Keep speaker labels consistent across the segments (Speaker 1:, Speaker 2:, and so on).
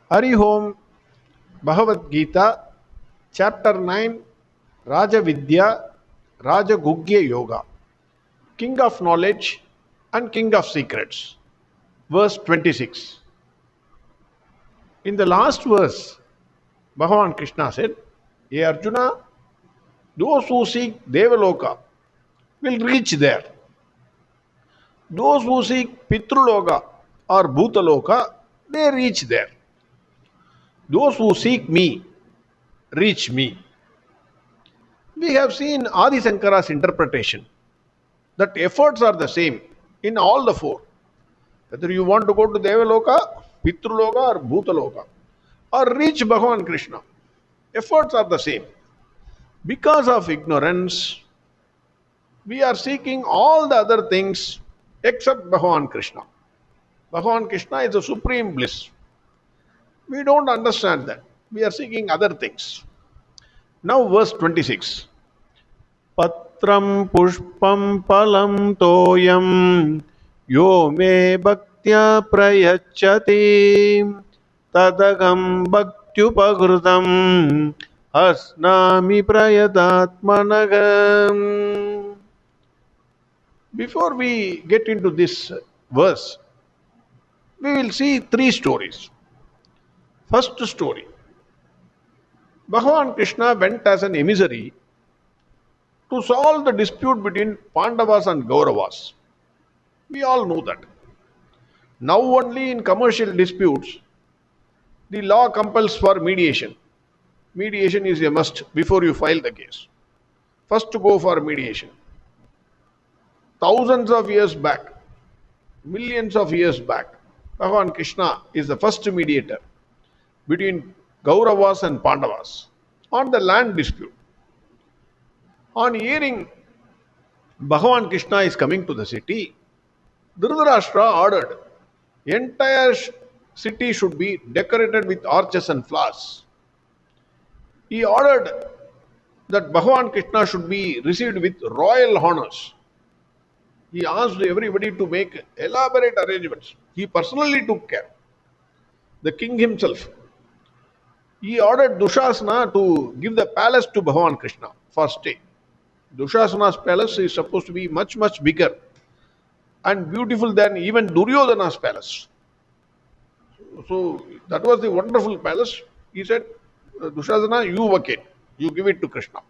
Speaker 1: Hari Om, Bhagavad Gita, Chapter 9, Raja Vidya, Raja Gugya Yoga, King of Knowledge and King of Secrets. Verse 26. In the last verse, Bhagwan Krishna said, Hey Arjuna, those who seek Devaloka will reach there. Those who seek Pitruloka or Bhutaloka, they reach there. Those who seek me, reach me. We have seen Adi Shankara's interpretation that efforts are the same in all the four. Whether you want to go to Devaloka, Pitruloka or Bhutaloka or reach Bhagwan Krishna, efforts are the same. Because of ignorance, we are seeking all the other things except Bhagwan Krishna. Bhagwan Krishna is the supreme bliss. We don't understand that. We are seeking other things. Now, verse 26. Patram pushpam palam toyam yo me bhaktya prayachati tadagam bhaktyupagrutam asnami prayadatmanagam. Before we get into this verse, we will see three stories. First story. Bhagwan Krishna went as an emissary to solve the dispute between Pandavas and Kauravas. We all know that. Now only in commercial disputes, the law compels for mediation. Mediation is a must before you file the case. First to go for mediation. Thousands of years back, millions of years back, Bhagwan Krishna is the first mediator between Kauravas and Pandavas on the land dispute. On hearing Bhagwan Krishna is coming to the city, Dhritarashtra ordered entire city should be decorated with arches and flowers. He ordered that Bhagwan Krishna should be received with royal honors. He asked everybody to make elaborate arrangements. He personally took care. The king himself. He ordered Dushasana to give the palace to Bhagwan Krishna for stay. Dushasana's palace is supposed to be much, much bigger and beautiful than even Duryodhana's palace. So that was the wonderful palace. He said, Dushasana, you vacate. You give it to Krishna.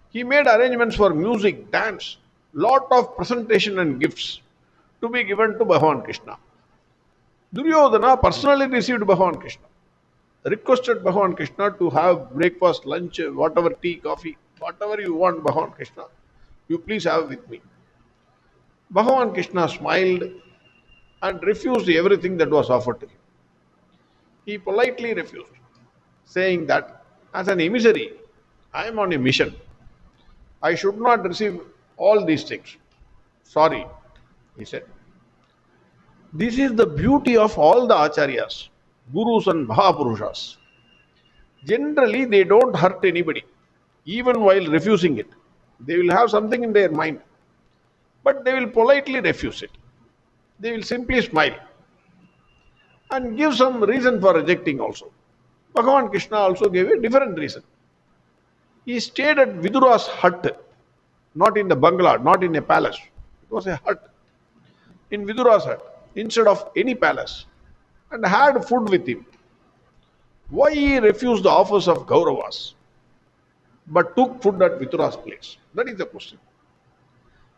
Speaker 1: He made arrangements for music, dance, lot of presentation and gifts to be given to Bhagwan Krishna. Duryodhana personally received Bhagwan Krishna, requested Bhagwan Krishna to have breakfast, lunch, whatever, tea, coffee, whatever you want, Bhagwan Krishna, you please have with me. Bhagwan Krishna smiled and refused everything that was offered to him. He politely refused, saying that as an emissary, I am on a mission. I should not receive all these things. Sorry, he said. This is the beauty of all the acharyas, gurus and mahapurushas. Generally, they don't hurt anybody, even while refusing it. They will have something in their mind, but they will politely refuse it. They will simply smile and give some reason for rejecting also. Bhagavan Krishna also gave a different reason. He stayed at Vidura's hut, not in the bungalow, not in a palace. It was a hut. In Vidura's hut, instead of any palace, and had food with him. Why he refused the offers of Kauravas, but took food at Vidura's place? That is the question.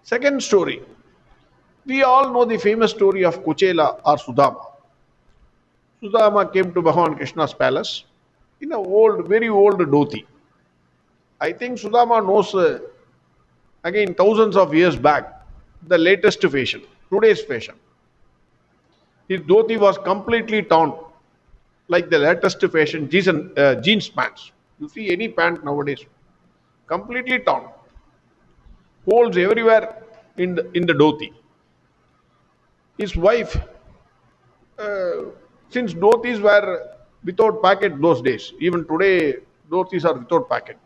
Speaker 1: Second story. We all know the famous story of Kuchela or Sudama. Sudama came to Bhagavan Krishna's palace in a old, very old dhoti. I think Sudama knows, again, thousands of years back, the latest fashion, today's fashion. His dhoti was completely torn, like the latest fashion jeans pants. You see any pant nowadays, completely torn. Holes everywhere in the dhoti. His wife, since dhotis were without pocket those days, even today dhotis are without pocket,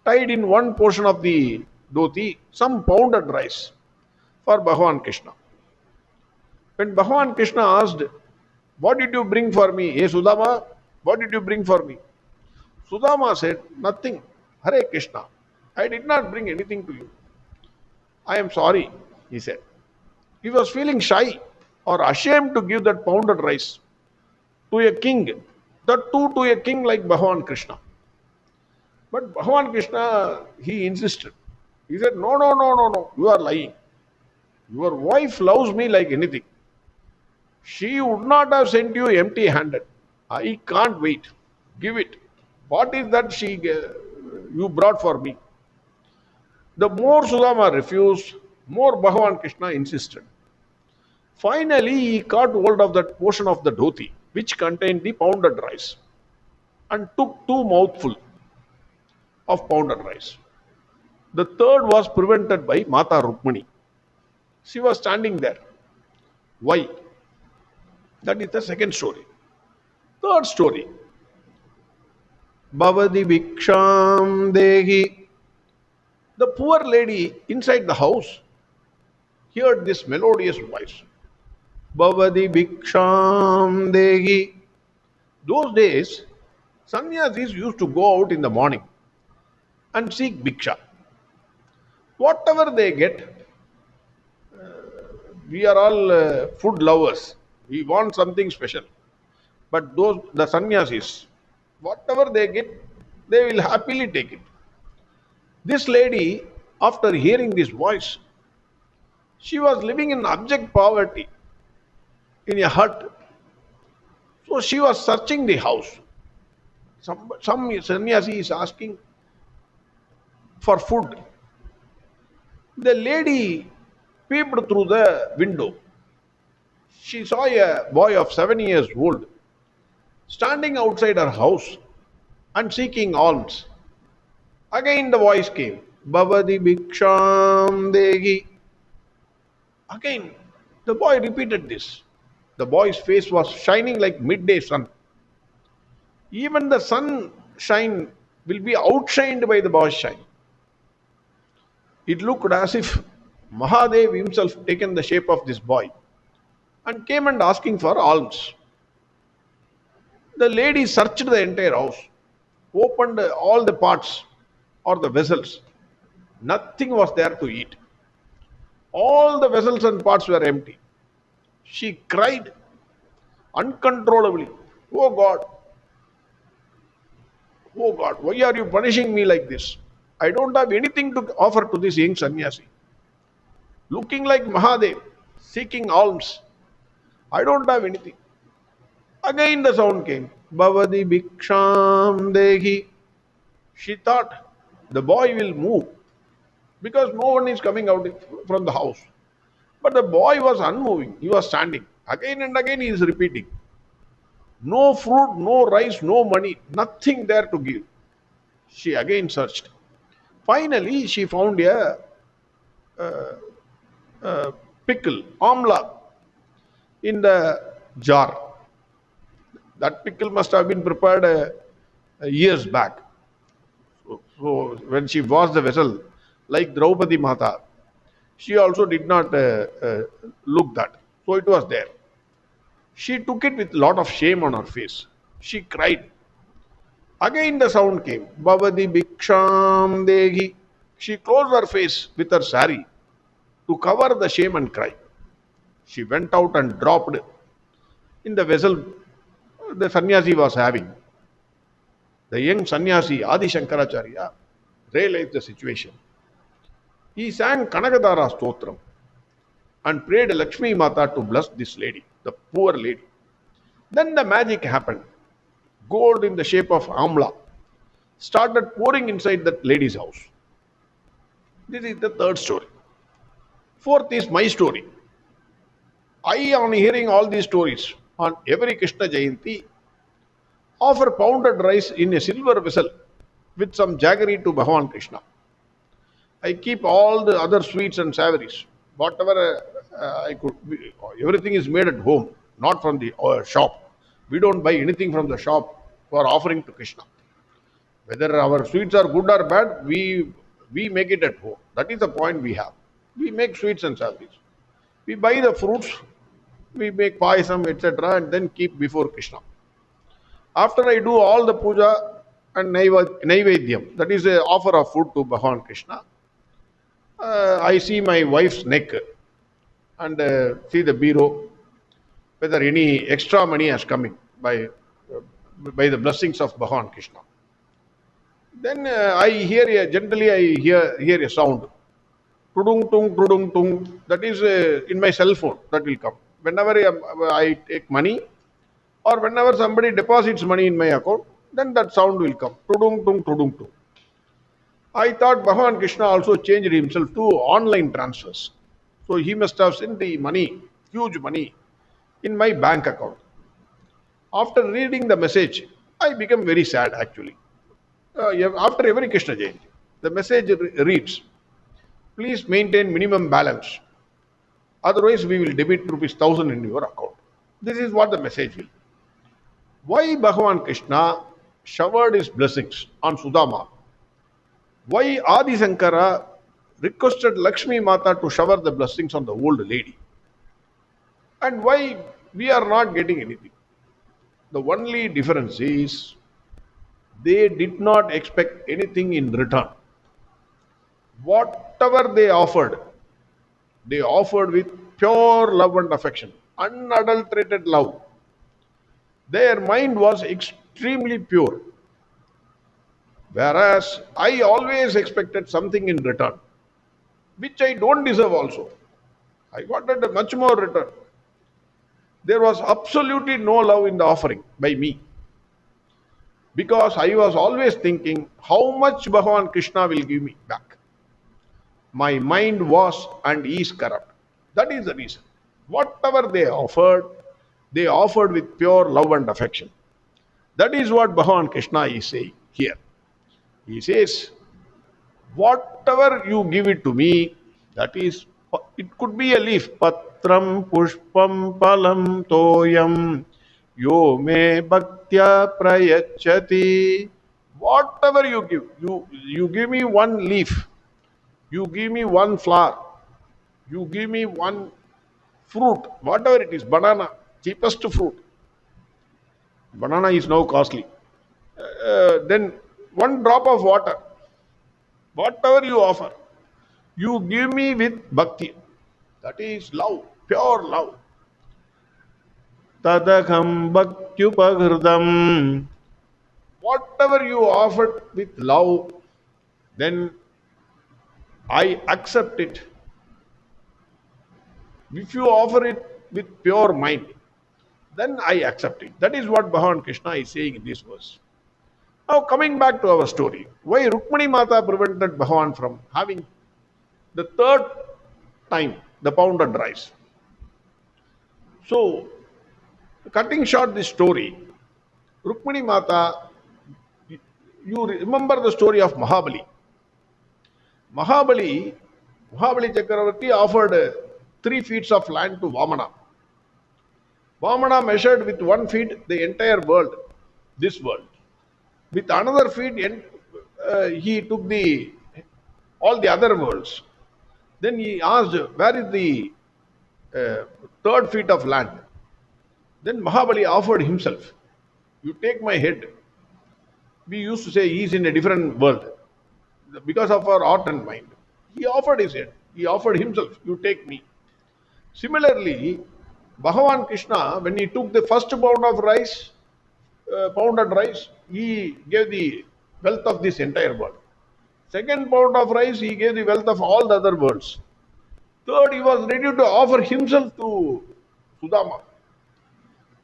Speaker 1: tied in one portion of the dhoti some pounded rice for Bhagavan Krishna. When Bhagavan Krishna asked What did you bring for me? Hey Sudama, what did you bring for me? Sudama said, nothing. Hare Krishna, I did not bring anything to you. I am sorry, he said. He was feeling shy or ashamed to give that pounded rice to a king, that too to a king like Bhagwan Krishna. But Bhagwan Krishna, he insisted. He said, no, no, no, no, no, you are lying. Your wife loves me like anything. She would not have sent you empty handed. I can't wait. Give it. What is that you brought for me? The more Sudama refused, more Bhagwan Krishna insisted. Finally, he caught hold of that portion of the dhoti which contained the pounded rice and took two mouthfuls of pounded rice. The third was prevented by Mata Rukmani. She was standing there. Why? That is the second story. Third story. Bhavadi Bhiksham Dehi. The poor lady inside the house heard this melodious voice. Bhavadi Bhiksham Dehi. Those days, sannyasis used to go out in the morning and seek bhiksha. Whatever they get, we are all food lovers. We want something special. But the sannyasis, whatever they get, they will happily take it. This lady, after hearing this voice, she was living in abject poverty in a hut. So she was searching the house. Some sannyasi is asking for food. The lady peeped through the window. She saw a boy of 7 years old standing outside her house and seeking alms. Again the voice came, Bhavadi Bhiksham Dehi. Again the boy repeated this. The boy's face was shining like midday sun. Even the sunshine will be outshined by the boy's shine. It looked as if Mahadev himself taken the shape of this boy and came and asking for alms. The lady searched the entire house, opened all the pots or the vessels. Nothing was there to eat. All the vessels and pots were empty. She cried uncontrollably, Oh God, why are you punishing me like this? I don't have anything to offer to this young sannyasi. Looking like Mahadev, seeking alms. I don't have anything. Again the sound came, Bhavadi Bhiksham Dehi. She thought the boy will move because no one is coming out from the house. But the boy was unmoving. He was standing. Again and again he is repeating. No fruit, no rice, no money, nothing there to give. She again searched. Finally, she found a pickle, amla, in the jar. That pickle must have been prepared years back. So when she washed the vessel, like Draupadi Mata, she also did not look that. So it was there. She took it with a lot of shame on her face. She cried. Again the sound came, Bhavadi Bhiksham Dehi. She closed her face with her sari to cover the shame and cry. She went out and dropped in the vessel the sannyasi was having. The young sannyasi, Adi Shankaracharya, realized the situation. He sang Kanagadara Stotram and prayed Lakshmi Mata to bless this lady, the poor lady. Then the magic happened. Gold in the shape of amla started pouring inside that lady's house. This is the third story. Fourth is my story. I, on hearing all these stories, on every Krishna Jayanti, offer pounded rice in a silver vessel with some jaggery to Bhagwan Krishna. I keep all the other sweets and savories, whatever I could. Everything is made at home, not from the shop. We don't buy anything from the shop for offering to Krishna. Whether our sweets are good or bad, we make it at home. That is the point we have. We make sweets and savories. We buy the fruits We make payasam, etc., and then keep before Krishna. After I do all the puja and naivedyam, that is a offer of food to Bhagwan Krishna, I see my wife's neck and see the bureau whether any extra money has come in by the blessings of Bhagwan Krishna. Then generally I hear a sound, tudung tung tudung tung. That is in my cell phone that will come whenever I take money or whenever somebody deposits money in my account. Then that sound will come, tudung tung tudung tung. I thought Bhagwan Krishna also changed himself to online transfers. So he must have sent the money, huge money, in my bank account. After reading the message, I became very sad actually. After every Krishna Jayanti, the message reads, please maintain minimum balance. Otherwise, we will debit ₹1,000 in your account. This is what the message will. Why Bhagavan Krishna showered his blessings on Sudama? Why Adi Sankara requested Lakshmi Mata to shower the blessings on the old lady? And why we are not getting anything? The only difference is they did not expect anything in return. Whatever they offered with pure love and affection, unadulterated love. Their mind was extremely pure. Whereas I always expected something in return, which I don't deserve also. I wanted a much more return. There was absolutely no love in the offering by me. Because I was always thinking how much Bhagavan Krishna will give me back. My mind was and is corrupt. That is the reason. Whatever they offered with pure love and affection. That is what Bhagavan Krishna is saying here. He says, whatever you give it to me, that is, it could be a leaf. Patram pushpam palam toyam yo me bhaktya prayachati. Whatever you give, you give me one leaf, you give me one flower, you give me one fruit, whatever it is, banana, cheapest fruit. Banana is now costly. Then one drop of water, whatever you offer, you give me with bhakti. That is love, pure love. Tadakham bhaktyupagridam. Whatever you offered with love, then I accept it. If you offer it with pure mind, then I accept it. That is what Bhagavan Krishna is saying in this verse. Now coming back to our story, why Rukmani Mata prevented Bhagavan from having the third time the pounded rice? So, cutting short this story, Rukmani Mata, you remember the story of Mahabali. Mahabali Chakravarti offered 3 feet of land to Vamana. Vamana measured with 1 feet the entire world, this world. With another feet, he took all the other worlds. Then he asked, where is the 3rd feet of land? Then Mahabali offered himself. You take my head. We used to say he is in a different world because of our art and mind. He offered his head. He offered himself. You take me. Similarly, Bhagavan Krishna, when he took the first pound of rice, pounded rice, he gave the wealth of this entire world. Second pound of rice, he gave the wealth of all the other worlds. Third, he was ready to offer himself to Sudama.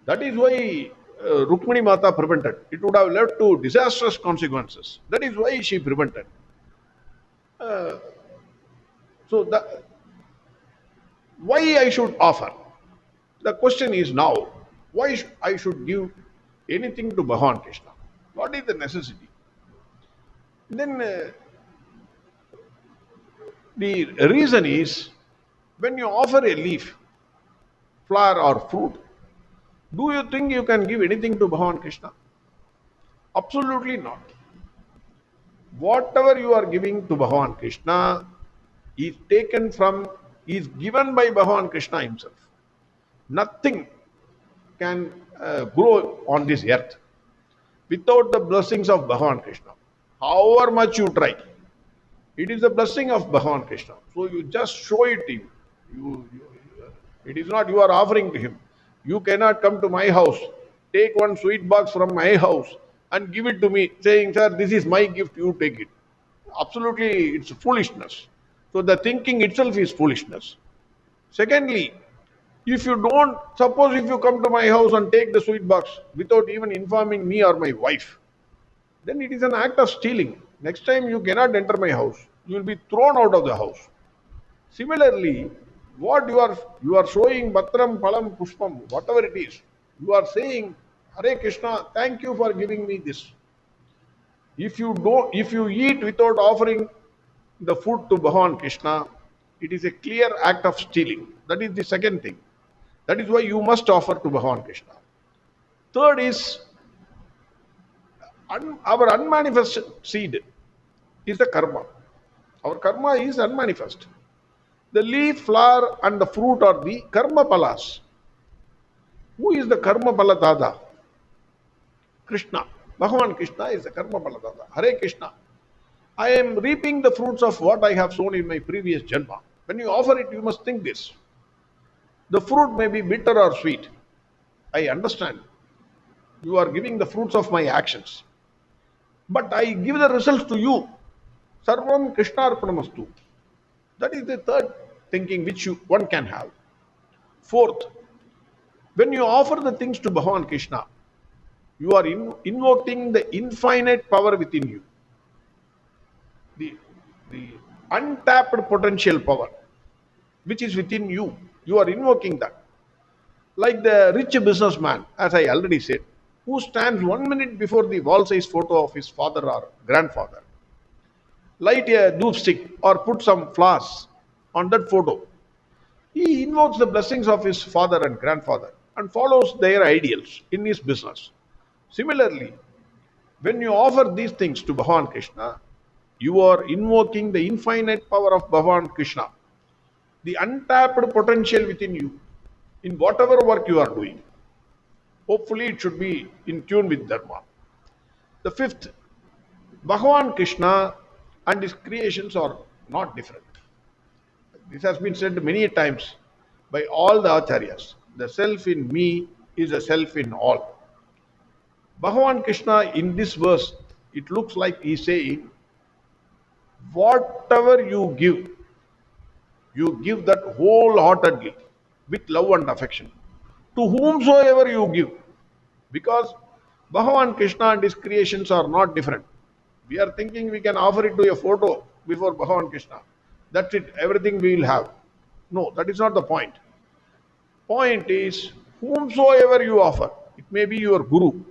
Speaker 1: That is why Rukmani Mata prevented. It would have led to disastrous consequences. That is why she prevented. Why I should offer? The question is now, why I should give anything to Bhagavan Krishna? What is the necessity? Then the reason is, when you offer a leaf, flower or fruit, do you think you can give anything to Bhagavan Krishna? Absolutely not. Whatever you are giving to Bhagavan Krishna is given by Bhagavan Krishna himself. Nothing can grow on this earth without the blessings of Bhagavan Krishna. However much you try, it is the blessing of Bhagavan Krishna. So you just show it to him. It is not you are offering to him. You cannot come to my house, take one sweet box from my house and give it to me, saying, "Sir, this is my gift, you take it." Absolutely, it's foolishness. So the thinking itself is foolishness. Secondly, if you don't, suppose if you come to my house and take the sweet box without even informing me or my wife, then it is an act of stealing. Next time you cannot enter my house. You will be thrown out of the house. Similarly, what you are showing Batram Palam Pushpam, whatever it is, you are saying, Hare Krishna, thank you for giving me this. If you eat without offering the food to Bhagavan Krishna, it is a clear act of stealing. That is the second thing. That is why you must offer to Bhagavan Krishna. Third is our unmanifested seed is the karma. Our karma is unmanifest. The leaf, flower, and the fruit are the karma palas. Who is the karma paladada? Krishna. Bhagavan Krishna is the karma paladada. Hare Krishna. I am reaping the fruits of what I have sown in my previous janma. When you offer it, you must think this. The fruit may be bitter or sweet. I understand. You are giving the fruits of my actions. But I give the results to you. Sarvam Krishnarpanamastu. That is the third thinking which one can have. Fourth, when you offer the things to Bhagavan Krishna, you are invoking the infinite power within you. The untapped potential power which is within you. You are invoking that. Like the rich businessman, as I already said, who stands 1 minute before the wall-size photo of his father or grandfather, light a doop stick or put some flowers on that photo. He invokes the blessings of his father and grandfather and follows their ideals in his business. Similarly, when you offer these things to Bhagavan Krishna, you are invoking the infinite power of Bhagavan Krishna, the untapped potential within you in whatever work you are doing. Hopefully, it should be in tune with Dharma. The fifth, Bhagavan Krishna and his creations are not different. This has been said many times by all the acharyas. The self in me is a self in all. Bhagavan Krishna in this verse, it looks like he is saying, whatever you give that wholeheartedly with love and affection to whomsoever you give, because Bhagavan Krishna and his creations are not different. We are thinking we can offer it to a photo before Bhagavan Krishna. That's it, everything we will have. No, that is not the point. Point is, whomsoever you offer, it may be your guru,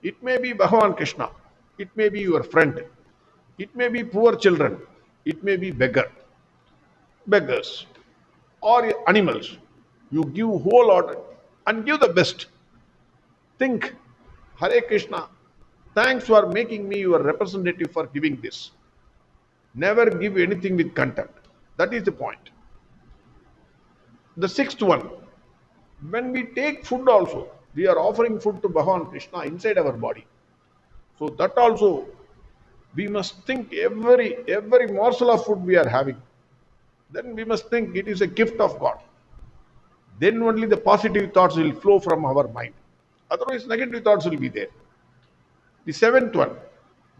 Speaker 1: it may be Bhagavan Krishna, it may be your friend, it may be poor children, it may be beggars, or animals. You give wholehearted and give the best. Think, Hare Krishna, thanks for making me your representative for giving this. Never give anything with contempt. That is the point. The sixth one, when we take food also, we are offering food to Bhagavan Krishna inside our body. So that also, we must think every morsel of food we are having, then we must think it is a gift of God. Then only the positive thoughts will flow from our mind. Otherwise, negative thoughts will be there. The seventh one,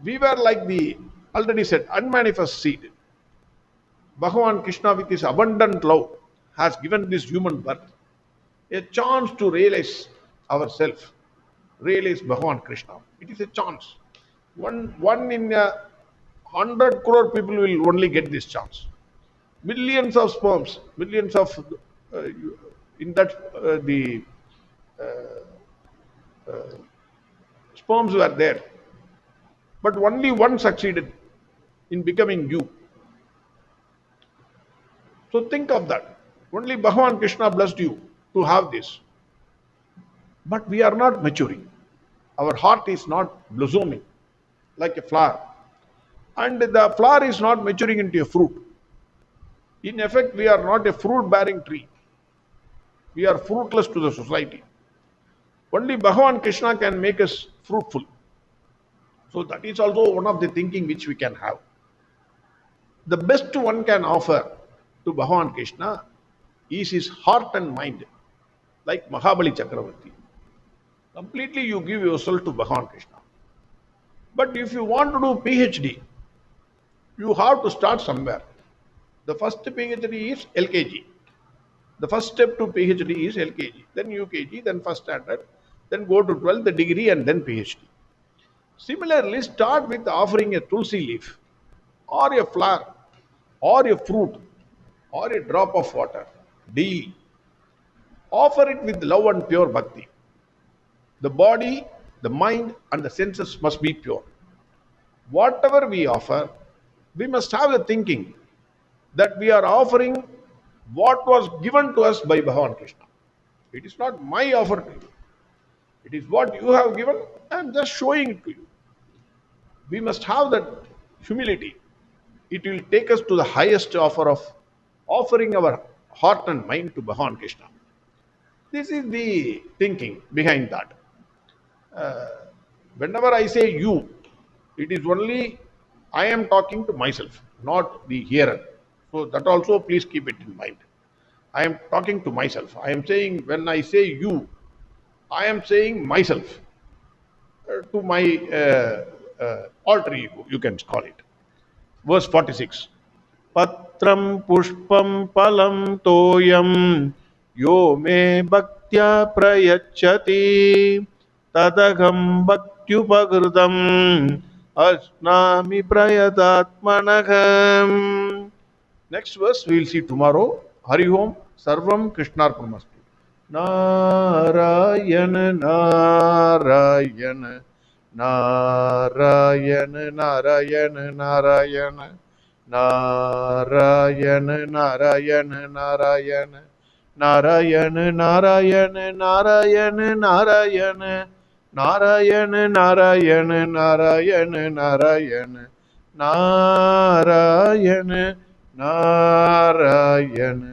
Speaker 1: we were like the already said unmanifest seed. Bhagavan Krishna with his abundant love has given this human birth a chance to realize ourselves, realize Bhagavan Krishna. It is a chance. One in 100 crore people will only get this chance. Millions of sperms, millions of in that the sperms were there, but only one succeeded in becoming you. So think of that. Only Bhagavan Krishna blessed you to have this. But we are not maturing. Our heart is not blossoming like a flower. And the flower is not maturing into a fruit. In effect, we are not a fruit bearing tree. We are fruitless to the society. Only Bhagavan Krishna can make us fruitful. So that is also one of the thinking which we can have. The best one can offer to Bhagavan Krishna is his heart and mind, like Mahabali Chakravarti. Completely you give yourself to Bhagavan Krishna. But if you want to do PhD, you have to start somewhere. The first PhD is LKG. The first step to PhD is LKG, then UKG, then first standard, then go to 12th degree and then PhD. Similarly, start with offering a tulsi leaf or a flower or a fruit or a drop of water daily. Offer it with love and pure bhakti. The body, the mind, and the senses must be pure. Whatever we offer, we must have the thinking that we are offering what was given to us by Bhagavan Krishna. It is not my offer to you. It is what you have given. I am just showing it to you. We must have that humility. It will take us to the highest offer of offering our heart and mind to Bhagavan Krishna. This is the thinking behind that. Whenever I say you, it is only I am talking to myself, not the hearer. So that also please keep it in mind. I am talking to myself. I am saying, when I say you, I am saying myself to my alter ego, you can call it. Verse 46. Patram pushpam palam toyam yo me bhaktya prayachati tadagam bhaktyupagrutam asnami prayatatmanagam. Next verse we will see tomorrow. Hari Om Sarvam Krishnarpamastu. Narayana Narayana Narayana Narayana Narayana Narayana Narayana Narayana Narayana Narayana Narayana Narayana Narayana Narayana Narayana Narayana Narayana Narayana